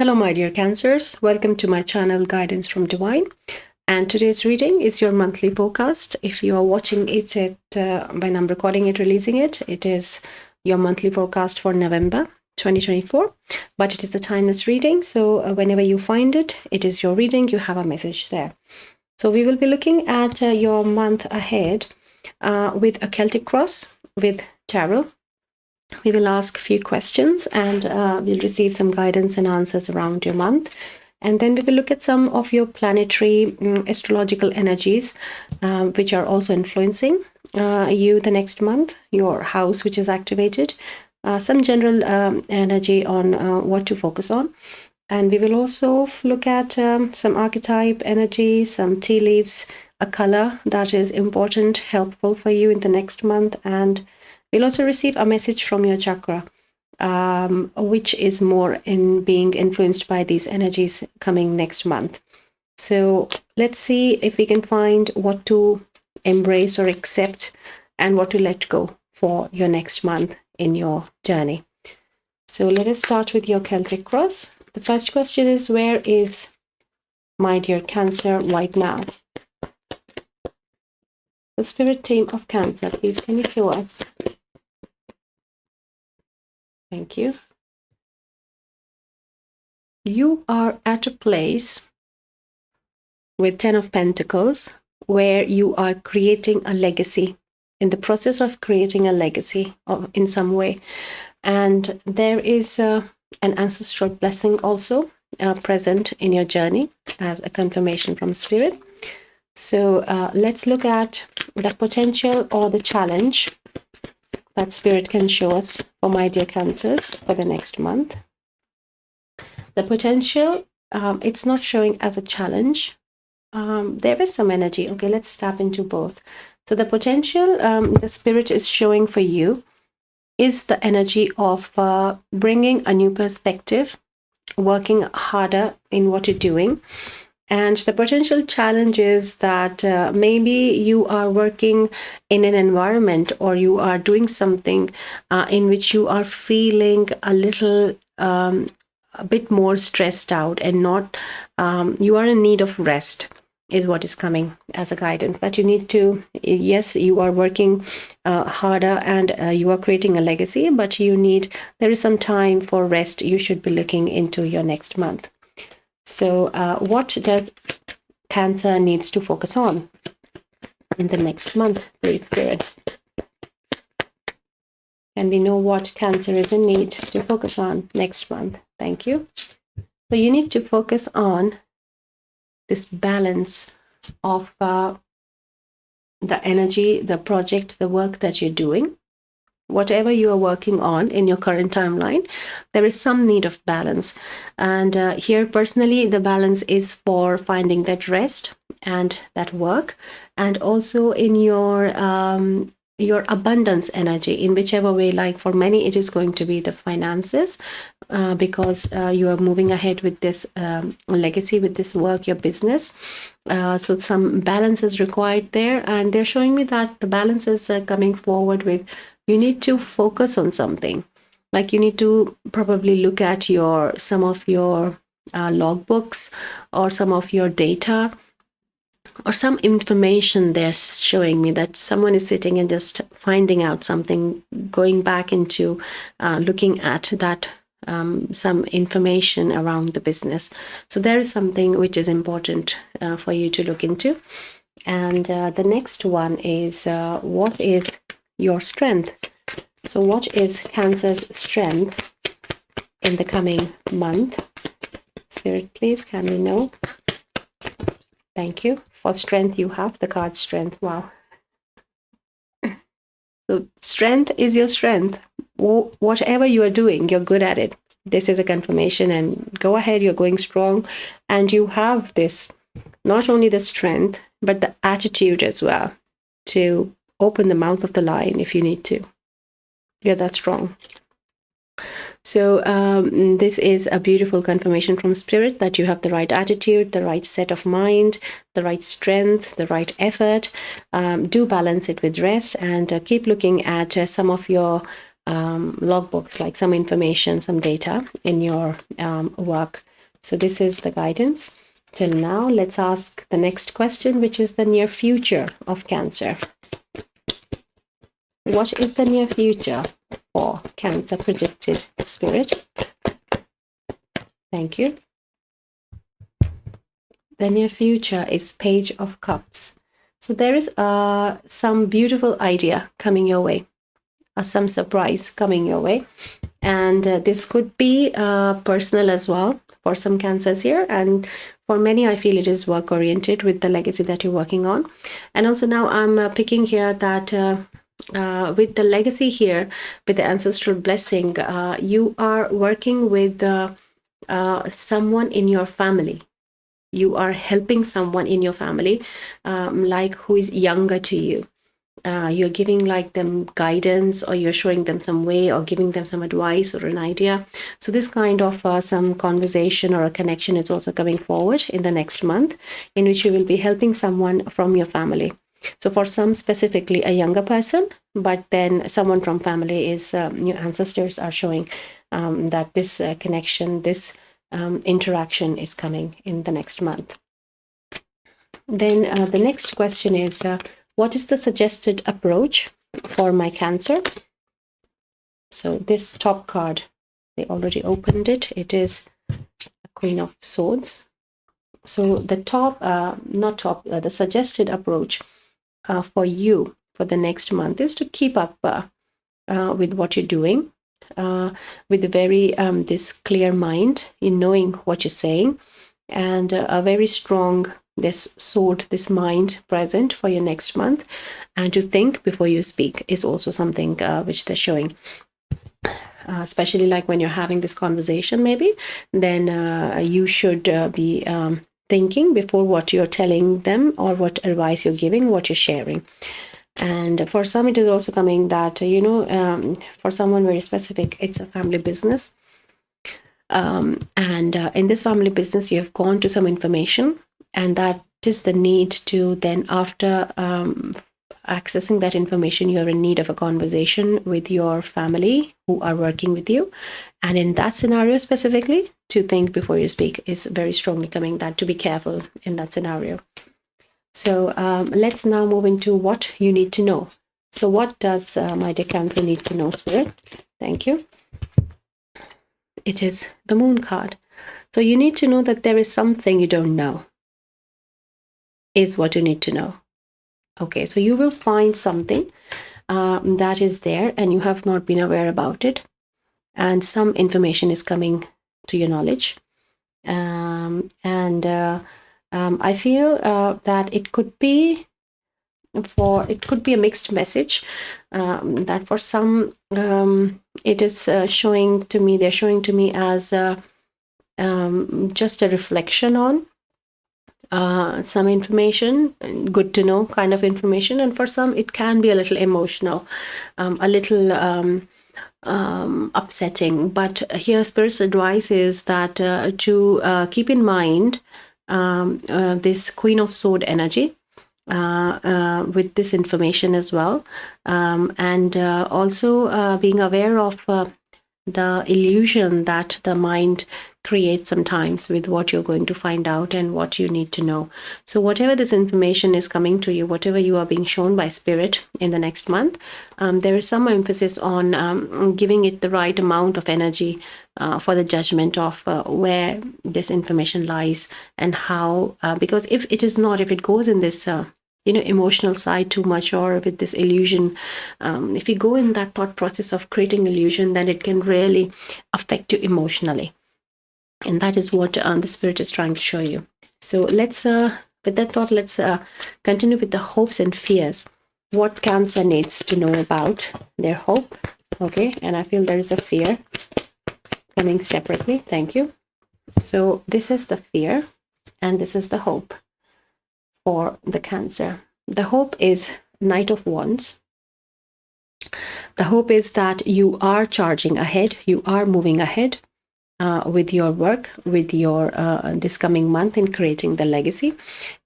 Hello, my dear Cancers. Welcome to my channel Guidance from Divine. And today's reading is your monthly forecast. If you are watching it when I'm recording it, releasing it, it is your monthly forecast for November 2024. But it is a timeless reading. So whenever you find it, it is your reading. You have a message there. So we will be looking at your month ahead with a Celtic cross with tarot. We will ask a few questions and we'll receive some guidance and answers around your month. And then we will look at some of your planetary astrological energies, which are also influencing you the next month, your house, which is activated, some general energy on what to focus on. And we will also look at some archetype energy, some tea leaves, a color that is important, helpful for you in the next month. And we'll also receive a message from your chakra, which is more in being influenced by these energies coming next month. So let's see if we can find what to embrace or accept and what to let go for your next month in your journey. So let us start with your Celtic cross. The first question is, where is my dear Cancer right now? The spirit team of Cancer, please, can you show us? Thank you. You are at a place with 10 of Pentacles where you are creating a legacy, in the process of creating a legacy in some way. And there is an ancestral blessing also present in your journey as a confirmation from Spirit. So let's look at the potential or the challenge that Spirit can show us for my dear Cancers for the next month. The potential, it's not showing as a challenge. There is some energy. Okay, let's tap into both. So the potential the Spirit is showing for you is the energy of bringing a new perspective, working harder in what you're doing. And the potential challenge is that maybe you are working in an environment or you are doing something in which you are feeling a little, a bit more stressed out and not, you are in need of rest, is what is coming as a guidance, that you need to, yes, you are working harder and you are creating a legacy, but there is some time for rest you should be looking into your next month. So what does Cancer needs to focus on in the next month, please, Spirit? And we know what Cancer is in need to focus on next month. Thank you. So you need to focus on this balance of the energy, the project, the work that you're doing. Whatever you are working on in your current timeline, there is some need of balance. And here, personally, the balance is for finding that rest and that work, and also in your abundance energy, in whichever way. Like for many, it is going to be the finances, because you are moving ahead with this legacy, with this work, your business. So some balance is required there. And they're showing me that the balance is coming forward with, you need to focus on something. Like you need to probably look at some of your logbooks or some of your data or some information. They're showing me that someone is sitting and just finding out something, going back into looking at that, some information around the business. So there is something which is important for you to look into. And the next one is, what is your strength? So what is Cancer's strength in the coming month? Spirit, please, can we know? Thank you. For strength, you have the card strength. Wow. So strength is your strength. Whatever you are doing, you're good at it. This is a confirmation, and go ahead, you're going strong. And you have this, not only the strength, but the attitude as well to open the mouth of the lion if you need to. You're that strong. So this is a beautiful confirmation from Spirit that you have the right attitude, the right set of mind, the right strength, the right effort. Do balance it with rest, and keep looking at some of your logbooks, like some information, some data in your work. So this is the guidance till now. Let's ask the next question, which is the near future of Cancer. What is the near future for Cancer predicted, Spirit? Thank you. The near future is Page of Cups. So there is some beautiful idea coming your way, some surprise coming your way. And this could be personal as well for some Cancers here. And for many, I feel it is work-oriented with the legacy that you're working on. And also now I'm picking here that with the legacy here, with the ancestral blessing, you are working with someone in your family. You are helping someone in your family, like who is younger to you. You're giving like them guidance, or you're showing them some way, or giving them some advice or an idea. So this kind of some conversation or a connection is also coming forward in the next month, in which you will be helping someone from your family. So for some, specifically a younger person, but then someone from family is your ancestors are showing that this connection, this interaction is coming in the next month. Then the next question is, what is the suggested approach for my Cancer? So this top card, they already opened it. It is a Queen of Swords. So the the suggested approach for you for the next month is to keep up with what you're doing, with a very this clear mind in knowing what you're saying, and a very strong this sword, this mind present for your next month. And to think before you speak is also something which they're showing. Especially like when you're having this conversation, maybe then you should be thinking before what you're telling them, or what advice you're giving, what you're sharing. And for some, it is also coming that, for someone very specific, it's a family business. And in this family business, you have gone to some information, and that is the need to then, after accessing that information, you're in need of a conversation with your family who are working with you. And in that scenario specifically, to think before you speak is very strongly coming, that to be careful in that scenario. So let's now move into what you need to know. So what does my dear Cancer need to know, Spirit? Thank you. It is the Moon card. So you need to know that there is something you don't know, is what you need to know. Okay, so you will find something that is there and you have not been aware about it. And some information is coming to your knowledge. I feel that it could be a mixed message, that for some it is showing to me, they're showing to me as just a reflection on some information, good to know kind of information. And for some, it can be a little emotional, a little upsetting. But here, Spirit's advice is that to keep in mind this Queen of Sword energy with this information as well, and also being aware of the illusion that the mind create sometimes with what you're going to find out and what you need to know. So whatever this information is coming to you, whatever you are being shown by Spirit in the next month, there is some emphasis on giving it the right amount of energy for the judgment of where this information lies and how, because if it goes in this emotional side too much, or with this illusion, if you go in that thought process of creating illusion, then it can really affect you emotionally. And that is what the Spirit is trying to show you. So let's, with that thought, let's continue with the hopes and fears. What Cancer needs to know about their hope. Okay, and I feel there is a fear coming separately. Thank you. So this is the fear, and this is the hope for the Cancer. The hope is Knight of Wands. The hope is that you are charging ahead, you are moving ahead with your work, with your this coming month in creating the legacy.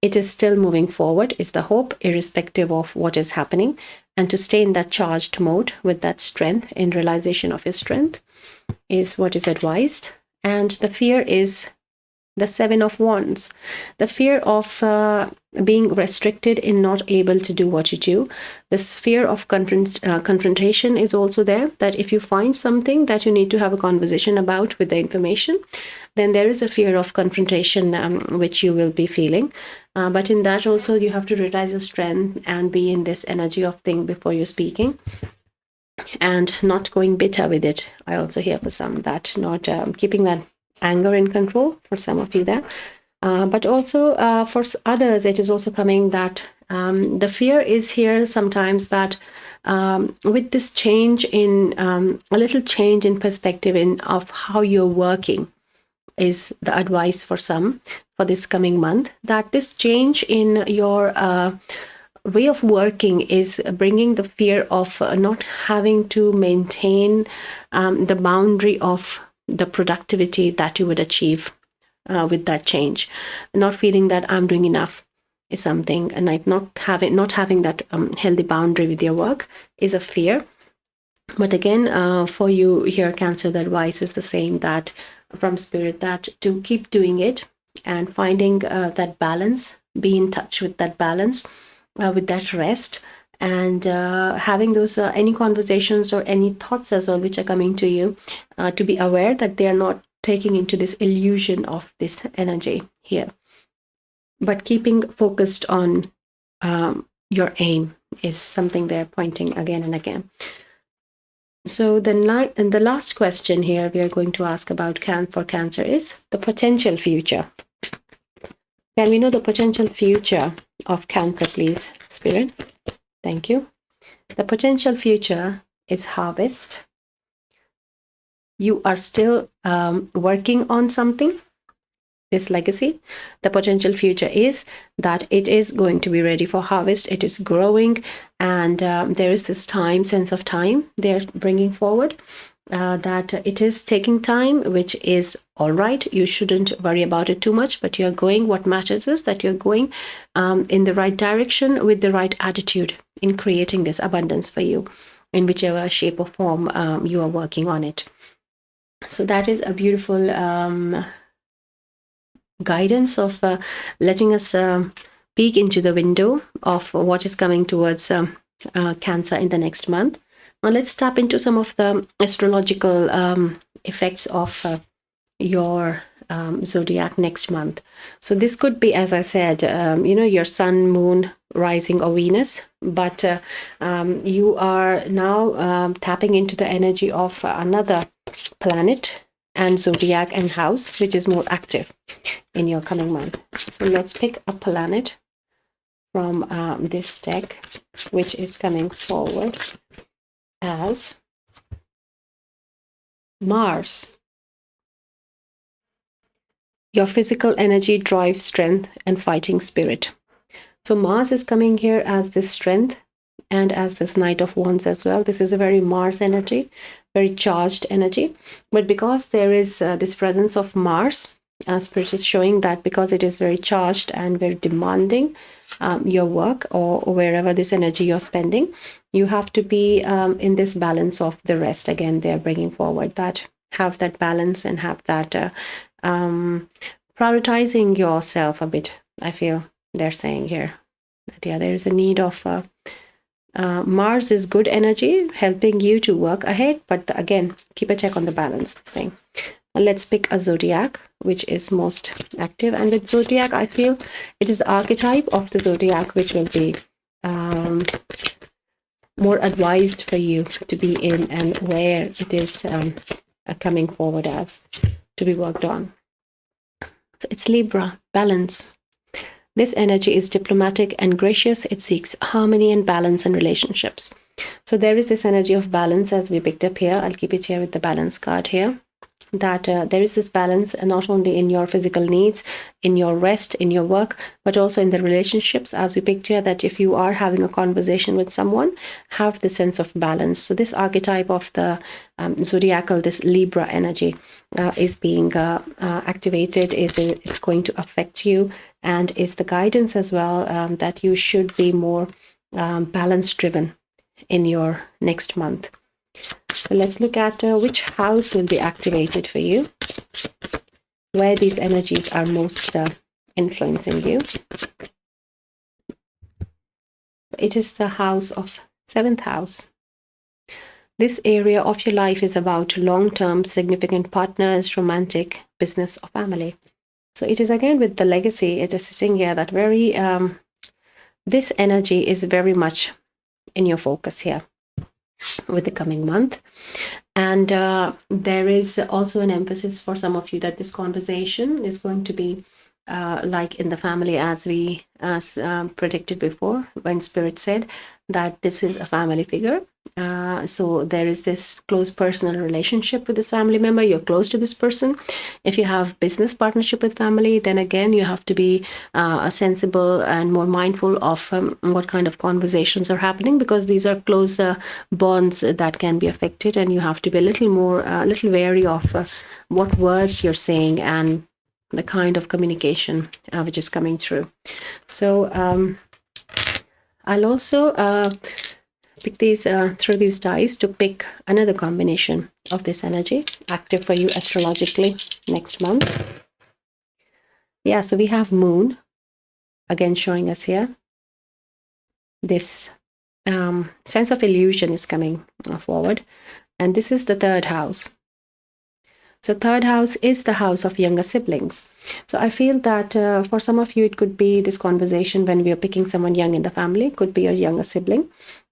It is still moving forward, is the hope, irrespective of what is happening, and to stay in that charged mode with that strength, in realization of your strength, is what is advised. And the fear is The Seven of Wands, the fear of being restricted in not able to do what you do. This fear of confrontation is also there, that if you find something that you need to have a conversation about with the information, then there is a fear of confrontation which you will be feeling. But in that also, you have to realize your strength and be in this energy of thing before you're speaking, and not going bitter with it. I also hear for some that not keeping that anger in control for some of you there. But also for others, it is also coming that the fear is here sometimes that with this change in a little change in perspective of how you're working is the advice for some for this coming month, that this change in your way of working is bringing the fear of not having to maintain the boundary of the productivity that you would achieve with that change. Not feeling that I'm doing enough is something, and like not having that healthy boundary with your work is a fear. But again, for you here, Cancer, the advice is the same, that from Spirit, that to keep doing it and finding that balance, be in touch with that balance, with that rest, and having those any conversations or any thoughts as well which are coming to you, to be aware that they are not taking into this illusion of this energy here, but keeping focused on your aim is something they're pointing again and again. So the last question here we are going to ask about for Cancer is the potential future. Can we know the potential future of Cancer, please, Spirit? Thank you. The potential future is harvest. You are still working on something, this legacy. The potential future is that it is going to be ready for harvest. It is growing, and there is this sense of time they're bringing forward, that it is taking time, which is all right. You shouldn't worry about it too much, but you're going, what matters is that you're going in the right direction with the right attitude in creating this abundance for you in whichever shape or form you are working on it. So that is a beautiful guidance of letting us peek into the window of what is coming towards Cancer in the next month. Now let's tap into some of the astrological effects of your zodiac next month. So this could be, as I said, your sun, moon, rising, or Venus, but you are now tapping into the energy of another planet and zodiac and house, which is more active in your coming month. So let's pick a planet from this deck, which is coming forward as Mars. Your physical energy drives strength and fighting spirit. So Mars is coming here as this strength and as this Knight of Wands as well. This is a very Mars energy, very charged energy. But because there is this presence of Mars, Spirit is showing that because it is very charged and very demanding, your work or wherever this energy you're spending, you have to be in this balance of the rest. Again, they're bringing forward that, have that balance and have that prioritizing yourself a bit. I feel they're saying here that, yeah, there is a need of Mars is good energy, helping you to work ahead, but again, keep a check on the balance, saying. Let's pick a zodiac, which is most active. And with zodiac, I feel it is the archetype of the zodiac which will be more advised for you to be in, and where it is coming forward as to be worked on. So it's Libra, balance. This energy is diplomatic and gracious. It seeks harmony and balance in relationships. So there is this energy of balance as we picked up here. I'll keep it here with the balance card here. That there is this balance not only in your physical needs, in your rest, in your work, but also in the relationships, as we picked here, that if you are having a conversation with someone, have the sense of balance. So this archetype of the zodiacal, this Libra energy is being activated, it's going to affect you, and is the guidance as well that you should be more balance driven in your next month. So let's look at which house will be activated for you. where these energies are most influencing you. It is the house of 7th house. This area of your life is about long-term significant partners, romantic, business, or family. So it is again with the legacy, it is sitting here that this energy is very much in your focus here with the coming month. And there is also an emphasis for some of you that this conversation is going to be like in the family, as predicted before, when Spirit said that this is a family figure. So there is this close personal relationship with this family member. You're close to this person. If you have business partnership with family, then again, you have to be sensible and more mindful of what kind of conversations are happening, because these are close bonds that can be affected, and you have to be a little wary of what words you're saying and the kind of communication which is coming through. So I'll also pick these through these dice to pick another combination of this energy active for you astrologically next month. Yeah, so we have Moon again showing us here. This sense of illusion is coming forward, and this is the 3rd house. So 3rd house is the house of younger siblings. So I feel that for some of you, it could be this conversation when we are picking someone young in the family, could be a younger sibling.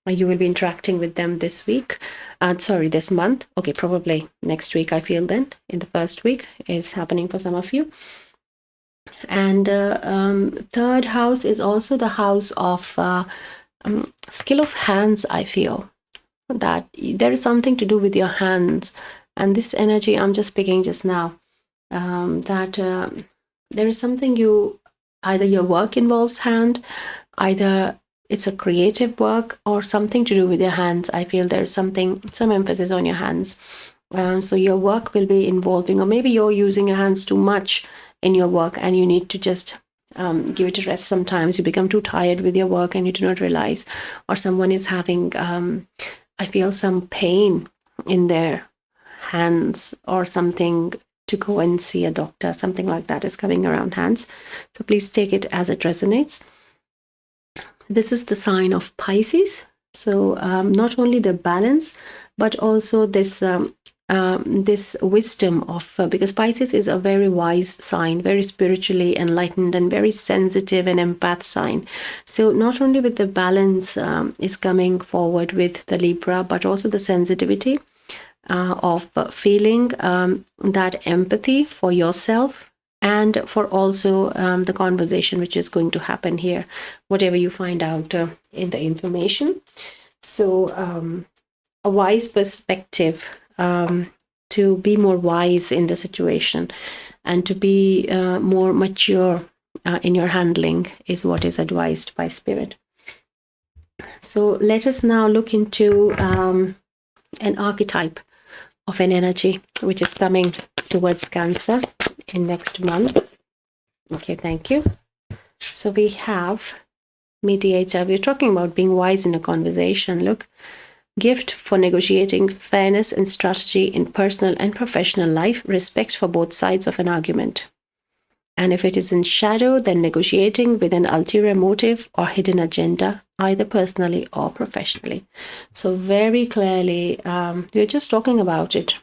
You will be interacting with them this month. Okay, probably next week, I feel then, in the first week is happening for some of you. And 3rd house is also the house of skill of hands. I feel that there is something to do with your hands. And this energy I'm just picking just now, that there is something either your work involves hand, either it's a creative work or something to do with your hands. I feel there's some emphasis on your hands. So your work will be involving, or maybe you're using your hands too much in your work and you need to just give it a rest. Sometimes you become too tired with your work and you do not realize, or someone is having, I feel some pain in their hands or something, to go and see a doctor, something like that is coming around hands. So please take it as it resonates. This is the sign of Pisces. So not only the balance, but also this wisdom of, because Pisces is a very wise sign, very spiritually enlightened and very sensitive and empath sign. So not only with the balance is coming forward with the Libra, but also the sensitivity of feeling that empathy for yourself and for also the conversation which is going to happen here, whatever you find out in the information. So a wise perspective, to be more wise in the situation and to be more mature in your handling is what is advised by Spirit. So let us now look into an archetype of an energy which is coming towards Cancer in next month. Okay, thank you. So we have Mediator. We're talking about being wise in a conversation. Look, gift for negotiating fairness and strategy in personal and professional life, respect for both sides of an argument. And if it is in shadow, then negotiating with an ulterior motive or hidden agenda, either personally or professionally. So very clearly, we're just talking about it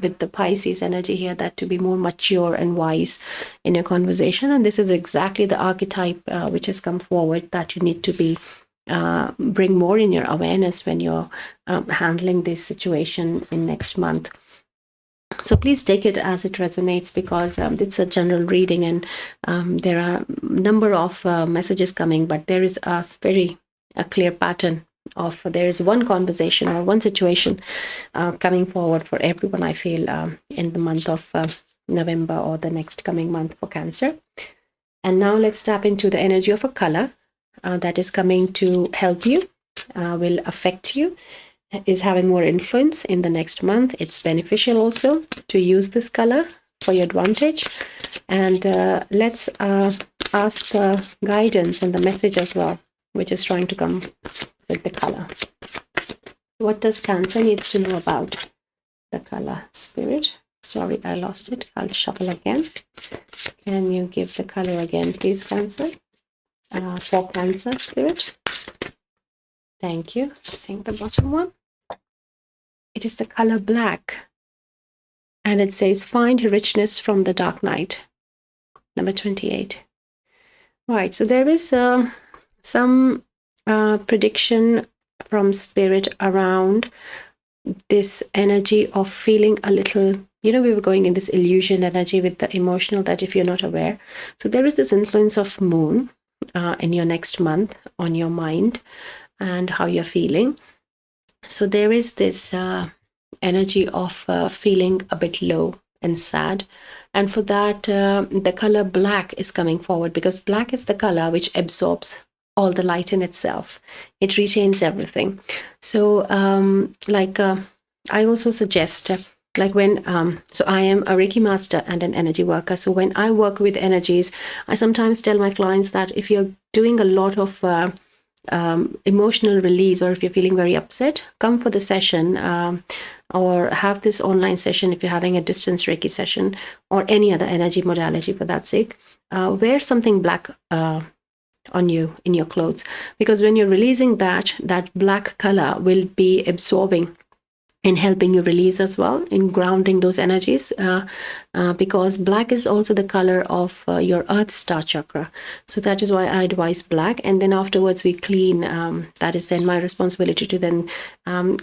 with the Pisces energy here, that to be more mature and wise in your conversation. And this is exactly the archetype which has come forward, that you need to be bring more in your awareness when you're handling this situation in next month. So please take it as it resonates, because it's a general reading and there are a number of messages coming, but there is a clear pattern of, there is one conversation or one situation coming forward for everyone, I feel, in the month of November or the next coming month for Cancer. And now let's tap into the energy of a color that is coming to help you, will affect you, is having more influence in the next month. It's beneficial also to use this color for your advantage. And let's ask the guidance and the message as well, which is trying to come with the color. What does Cancer needs to know about the color, Spirit? Sorry, I lost it. I'll shuffle again. Can you give the color again, please, Cancer? For Cancer Spirit. Thank you. Seeing the bottom one. It is the color black. And it says, find richness from the dark night. Number 28. Right, so there is some prediction from Spirit around this energy of feeling a little, we were going in this illusion energy with the emotional, that if you're not aware. So there is this influence of moon in your next month on your mind and how you're feeling. So there is this energy of feeling a bit low and sad. And for that, the color black is coming forward, because black is the color which absorbs all the light in itself. It retains everything. So I also suggest, like when, so I am a Reiki master and an energy worker. So when I work with energies, I sometimes tell my clients that if you're doing a lot of emotional release, or if you're feeling very upset, come for the session, or have this online session if you're having a distance Reiki session, or any other energy modality for that sake. Wear something black on you in your clothes, because when you're releasing that black color will be absorbing in helping you release as well, in grounding those energies, because black is also the color of your earth star chakra. So that is why I advise black. And then afterwards we clean, that is then my responsibility to then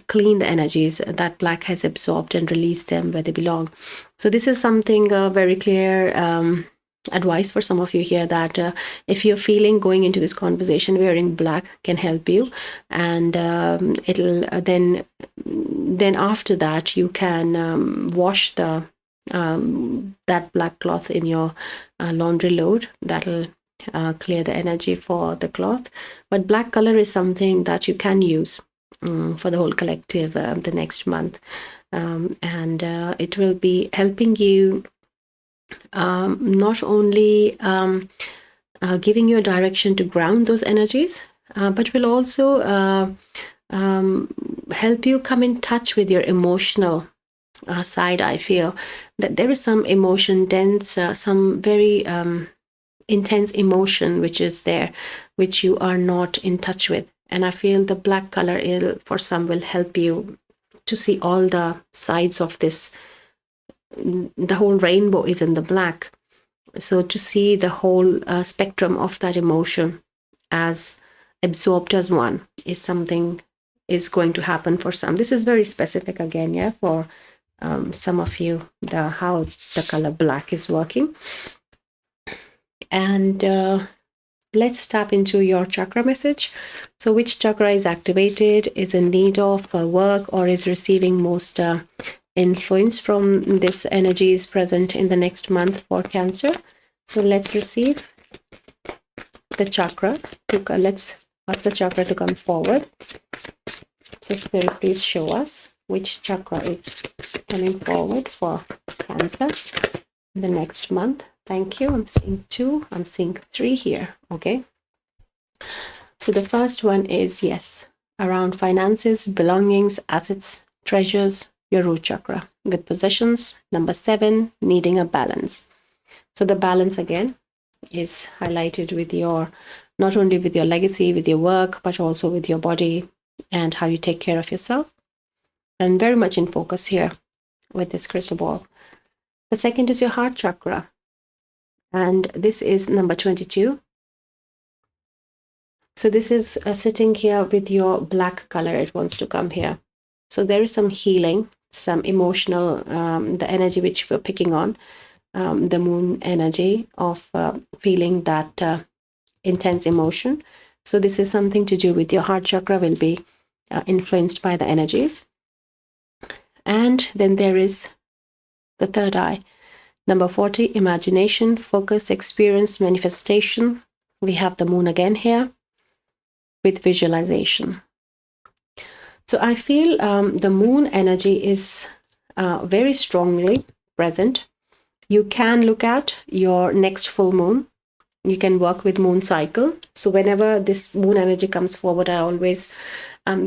clean the energies that black has absorbed and release them where they belong. So this is something very clear advice for some of you here, that if you're feeling going into this conversation, wearing black can help you. And it'll then after that you can wash the that black cloth in your laundry load. That'll clear the energy for the cloth. But black color is something that you can use for the whole collective the next month, and it will be helping you not only giving you a direction to ground those energies, but will also help you come in touch with your emotional side. I feel that there is some emotion, dense, some very intense emotion which is there, which you are not in touch with. And I feel the black color for some will help you to see all the sides of this. The whole rainbow is in the black. So to see the whole spectrum of that emotion as absorbed as one is something is going to happen for some. This is very specific again, yeah, for some of you, how the color black is working. And let's tap into your chakra message. So which chakra is activated, is in need of work, or is receiving most influence from this energy is present in the next month for Cancer? So let's receive the chakra. Let's ask the chakra to come forward. So Spirit, please show us which chakra is coming forward for Cancer in the next month. Thank you. I'm seeing 2. I'm seeing 3 here. Okay. So the first one is, yes, around finances, belongings, assets, treasures, your root chakra, with possessions. Number 7, needing a balance. So the balance again is highlighted with your, not only with your legacy, with your work, but also with your body and how you take care of yourself. And very much in focus here with this crystal ball. The second is your heart chakra. And this is number 22. So this is sitting here with your black color. It wants to come here. So there is some healing, some emotional, the energy which we're picking on, the moon energy of feeling that intense emotion. So this is something to do with your heart chakra, will be influenced by the energies. And then there is the third eye. Number 40, imagination, focus, experience, manifestation. We have the moon again here with visualization. So I feel the moon energy is very strongly present. You can look at your next full moon you can work with moon cycle. So whenever this moon energy comes forward, I always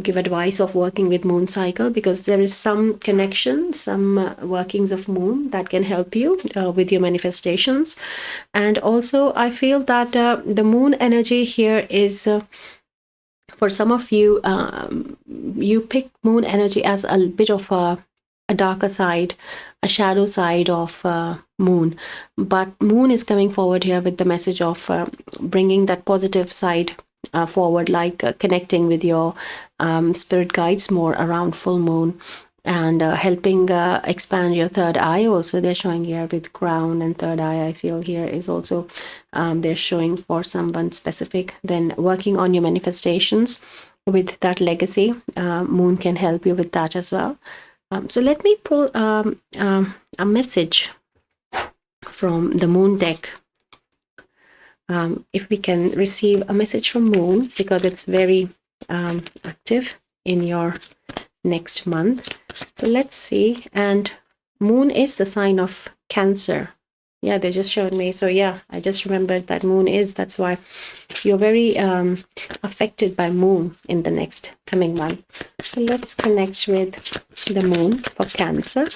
give advice of working with moon cycle, because there is some connection, some workings of moon that can help you with your manifestations. And also I feel that the moon energy here is for some of you, you pick moon energy as a bit of a darker side, a shadow side of moon. But moon is coming forward here with the message of bringing that positive side forward, like connecting with your spirit guides more around full moon, and helping expand your third eye. Also, they're showing here with crown and third eye. I feel here is also they're showing for someone specific. Then working on your manifestations with that legacy, moon can help you with that as well. So let me pull a message from the moon deck. If we can receive a message from moon, because it's very active in your next month. So let's see. And moon is the sign of Cancer. Yeah, they just showed me. So yeah, I just remembered that moon is, that's why you're very affected by moon in the next coming month. So let's connect with the moon for Cancer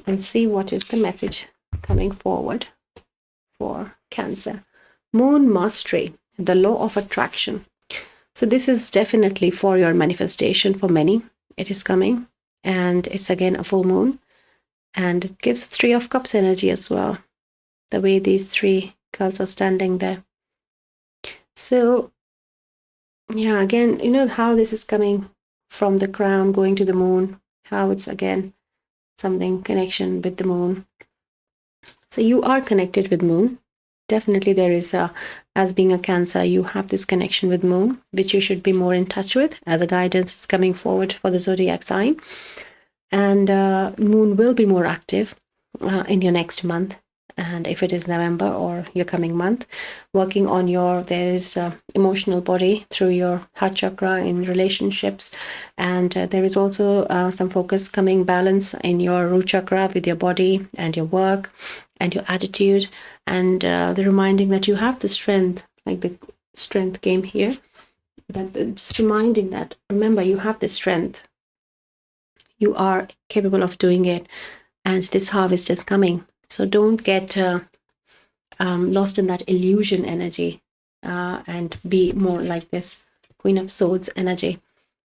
and see what is the message coming forward for Cancer. Moon mastery, the law of attraction. So this is definitely for your manifestation. For many, it is coming, and it's again a full moon, and it gives Three of Cups energy as well, the way these three girls are standing there. So yeah, again, you know how this is coming from the crown going to the moon, how it's again something connection with the moon. So you are connected with moon. Definitely there is as being a Cancer, you have this connection with moon, which you should be more in touch with, as a guidance is coming forward for the zodiac sign. And moon will be more active in your next month, and if it is November or your coming month, working on your, there's emotional body through your heart chakra in relationships, and there is also some focus coming balance in your root chakra with your body and your work and your attitude, and the reminding that you have the strength, like the strength came here, that just reminding that, remember, you have the strength, you are capable of doing it, and this harvest is coming. So don't get lost in that illusion energy, and be more like this Queen of Swords energy,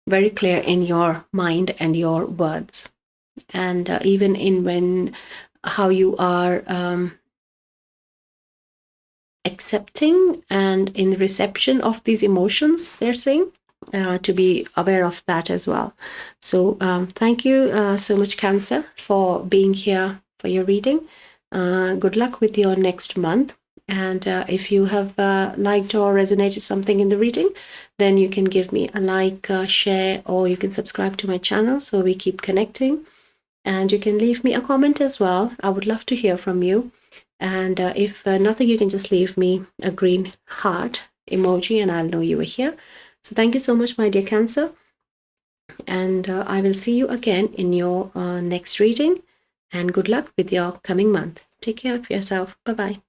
very clear in your mind and your words, and even in when how you are accepting and in reception of these emotions, they're saying, to be aware of that as well. So thank you so much, Cancer, for being here for your reading. Good luck with your next month. And if you have liked or resonated something in the reading, then you can give me a like, share, or you can subscribe to my channel so we keep connecting. And you can leave me a comment as well. I would love to hear from you. And if nothing, you can just leave me a green heart emoji and I'll know you were here. So thank you so much, my dear Cancer. And I will see you again in your next reading. And good luck with your coming month. Take care of yourself. Bye-bye.